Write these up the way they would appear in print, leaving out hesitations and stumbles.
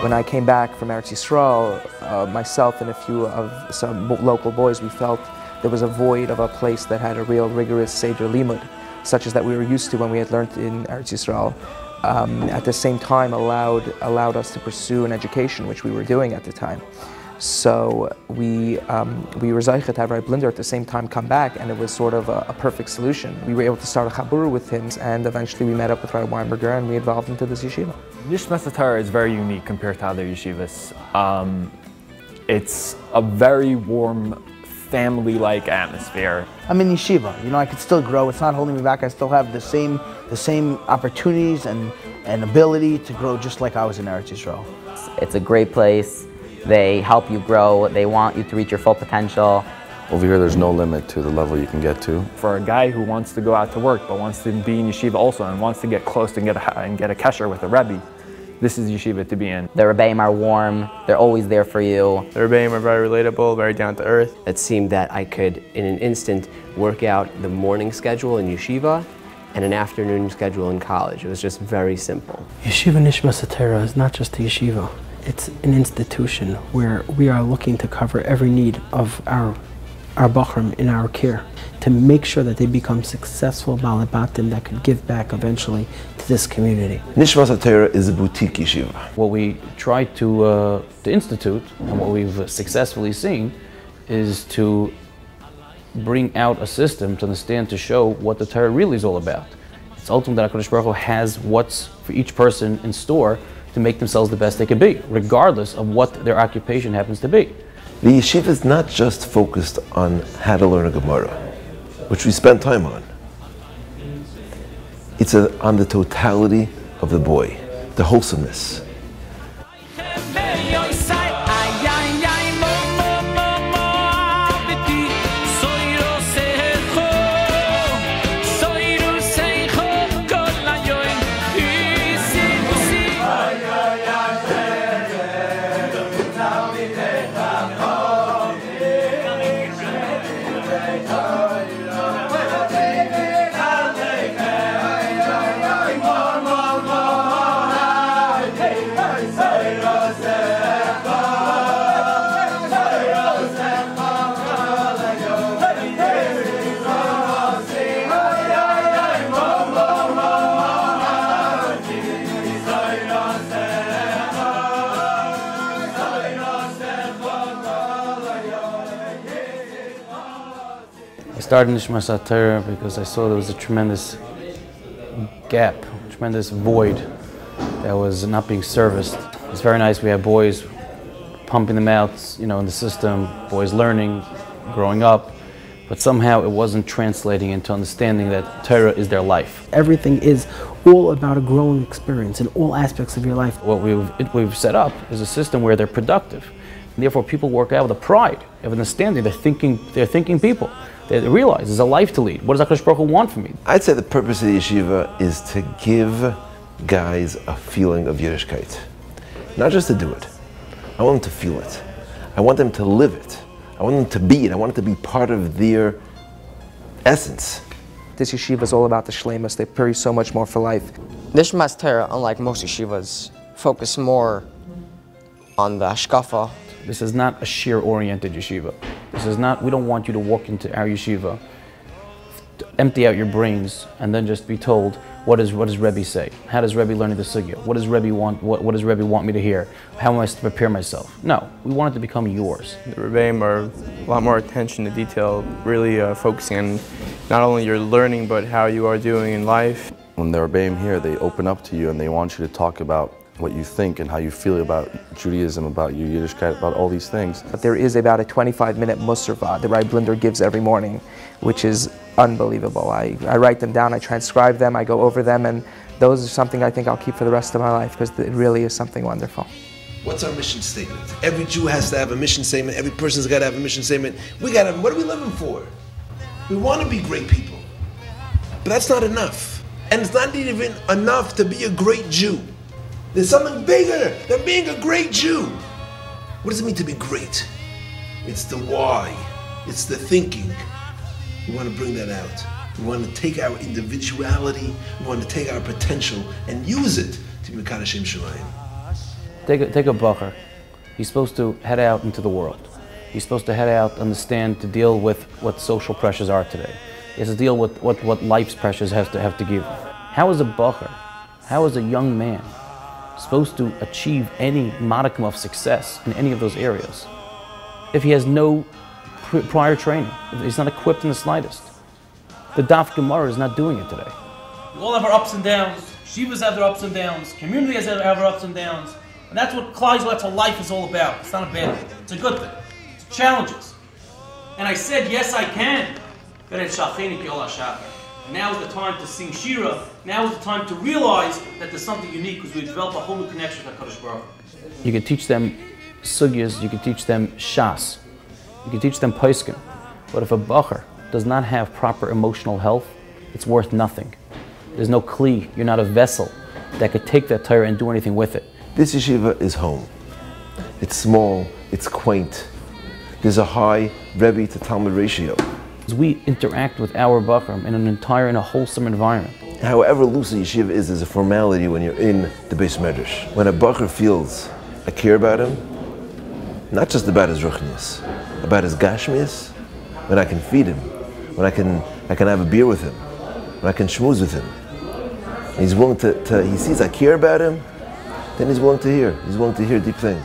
When I came back from Eretz Yisrael, myself and a few of some local boys, we felt there was a void of a place that had a real rigorous Seder Limud, such as that we were used to when we had learned in Eretz Yisrael. At the same time allowed us to pursue an education, which we were doing at the time. So we were zeicha to have Rabbi Blinder at the same time come back, and it was sort of a perfect solution. We were able to start a chabur with him, and eventually we met up with Rabbi Weinberger and we evolved into this yeshiva. Nishmas Hatorah is very unique compared to other yeshivas. It's a very warm, family-like atmosphere. I'm in yeshiva. I could still grow. It's not holding me back. I still have the same opportunities and ability to grow just like I was in Eretz Yisrael. It's a great place. They help you grow. They want you to reach your full potential. Over here, there's no limit to the level you can get to. For a guy who wants to go out to work but wants to be in yeshiva also and wants to get close and get a kesher with a Rebbe, this is yeshiva to be in. The Rebbeim are warm. They're always there for you. The Rebbeim are very relatable, very down to earth. It seemed that I could, in an instant, work out the morning schedule in yeshiva and an afternoon schedule in college. It was just very simple. Yeshiva Nishmas Hatorah is not just a yeshiva. It's an institution where we are looking to cover every need of our bachrim in our care, to make sure that they become successful balabatim that could give back eventually to this community. Nishmas Hatorah is a boutique yeshiva. What we try to institute, and what we've successfully seen, is to bring out a system to understand, to show what the Torah really is all about. It's ultimately that HaKadosh Baruch Hu has what's for each person in store to make themselves the best they can be, regardless of what their occupation happens to be. The yeshiva is not just focused on how to learn a Gemara, which we spend time on. It's on the totality of the boy, the wholesomeness. I started Nishmas Hatorah because I saw there was a tremendous gap, a tremendous void that was not being serviced. It's very nice. We have boys pumping them out, in the system, boys learning, growing up, but somehow it wasn't translating into understanding that Torah is their life. Everything is all about a growing experience in all aspects of your life. What we've set up is a system where they're productive. And therefore, people work out with a pride, of understanding. They're thinking people. They realize there's a life to lead. What does HaKadosh Baruch Hu want from me? I'd say the purpose of the yeshiva is to give guys a feeling of Yiddishkeit. Not just to do it. I want them to feel it. I want them to live it. I want them to be it. I want it to be part of their essence. This yeshiva is all about the shleimus. They prepare you so much more for life. Nishmas Hatorah, unlike most yeshivas, focus more on the hashkafa. This is not a sheer-oriented yeshiva. This is not, we don't want you to walk into our yeshiva, to empty out your brains, and then just be told, what does Rebbe say? How does Rebbe learn the sugya? What does Rebbe want? What does Rebbe want me to hear? How am I to prepare myself? No, we want it to become yours. The Rebbeim are a lot more attention to detail, really focusing on not only your learning, but how you are doing in life. When the Rebbeim here, they open up to you and they want you to talk about what you think and how you feel about Judaism, about your Yiddishkeit, about all these things. But there is about a 25-minute musarva that Rabbi Blinder gives every morning, which is unbelievable. I write them down, I transcribe them, I go over them, and those are something I think I'll keep for the rest of my life because it really is something wonderful. What's our mission statement? Every Jew has to have a mission statement. Every person's got to have a mission statement. What are we living for? We want to be great people. But that's not enough. And it's not even enough to be a great Jew. There's something bigger than being a great Jew. What does it mean to be great? It's the why. It's the thinking. We want to bring that out. We want to take our individuality, we want to take our potential and use it to be Mekadosh Shamayim. Take a bacher. He's supposed to head out into the world. He's supposed to head out, understand, to deal with what social pressures are today. He has to deal with what life's pressures have to give. How is a bacher, how is a young man supposed to achieve any modicum of success in any of those areas if he has no prior training, if he's not equipped in the slightest? The Daf Gemara is not doing it today. We all have our ups and downs. Yeshivas have their ups and downs. Community has their ups and downs. And that's what Klal Yisrael, that's what life is all about. It's not a bad thing. It's a good thing. It's challenges. And I said, yes, I can. And now is the time to sing Shira. Now is the time to realize that there's something unique because we develop a whole new connection with HaKadosh Baruch Hu. You can teach them sugyas, you can teach them shas, you can teach them poskim. But if a bacher does not have proper emotional health, it's worth nothing. There's no kli, you're not a vessel that could take that Torah and do anything with it. This yeshiva is home. It's small, it's quaint. There's a high Rebbe to Talmud ratio. We interact with our bacher in a wholesome environment. However loose a yeshiva is a formality when you're in the Beis Medrash. When a bacher feels I care about him, not just about his ruchnius, about his gashmius, when I can feed him, when I can have a beer with him, when I can schmooze with him. And he's willing he sees I care about him, then he's willing to hear. He's willing to hear deep things.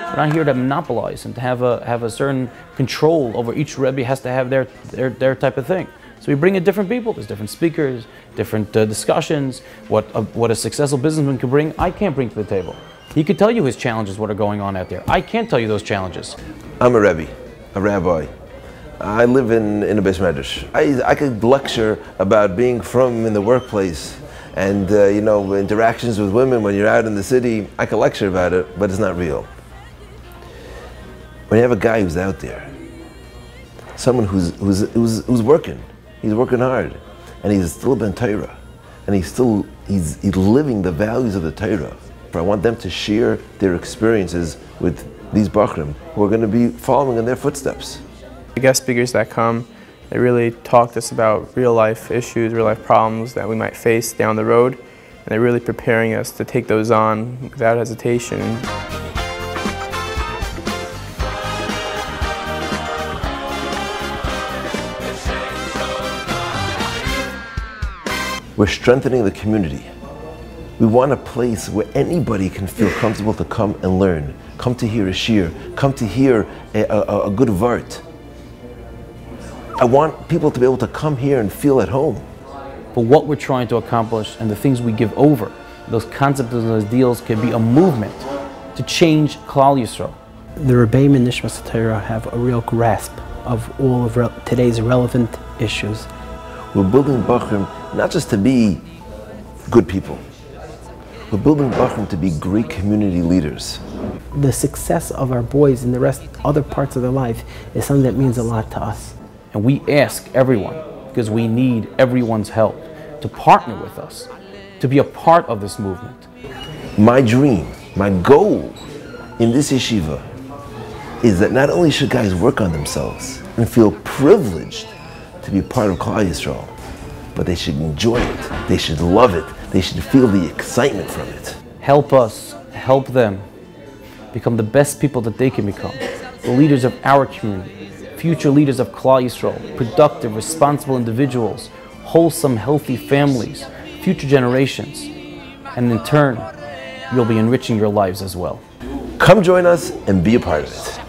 We're not here to monopolize and to have a certain control over each Rebbe has to have their type of thing. So we bring in different people. There's different speakers, different discussions. What a successful businessman can bring, I can't bring to the table. He could tell you his challenges, what are going on out there. I can't tell you those challenges. I'm a Rebbe, a rabbi. I live in a Beis Medrash. I could lecture about being from in the workplace and interactions with women when you're out in the city. I could lecture about it, but it's not real. When you have a guy who's out there, someone who's working, he's working hard, and he's still ben Torah, and he's living the values of the Torah. I want them to share their experiences with these bachrim who are going to be following in their footsteps. The guest speakers that come, they really talk to us about real life issues, real life problems that we might face down the road, and they're really preparing us to take those on without hesitation. We're strengthening the community. We want a place where anybody can feel comfortable to come and learn, come to hear a shir, come to hear a good vart. I want people to be able to come here and feel at home. But what we're trying to accomplish and the things we give over, those concepts and those deals can be a movement to change Klal Yisrael. The Yeshiva Nishmas Hatorah have a real grasp of all of today's relevant issues. We're building Bachrim not just to be good people. We're building Bachrim to be great community leaders. The success of our boys in the other parts of their life is something that means a lot to us. And we ask everyone, because we need everyone's help, to partner with us, to be a part of this movement. My dream, my goal in this yeshiva is that not only should guys work on themselves and feel privileged to be part of Klal Yisrael, but they should enjoy it, they should love it, they should feel the excitement from it. Help us, help them become the best people that they can become, the leaders of our community, future leaders of Klal Yisrael, productive, responsible individuals, wholesome, healthy families, future generations, and in turn, you'll be enriching your lives as well. Come join us and be a part of it.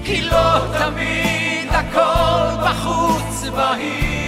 כי לא תמיד הכל בחוץ בהיר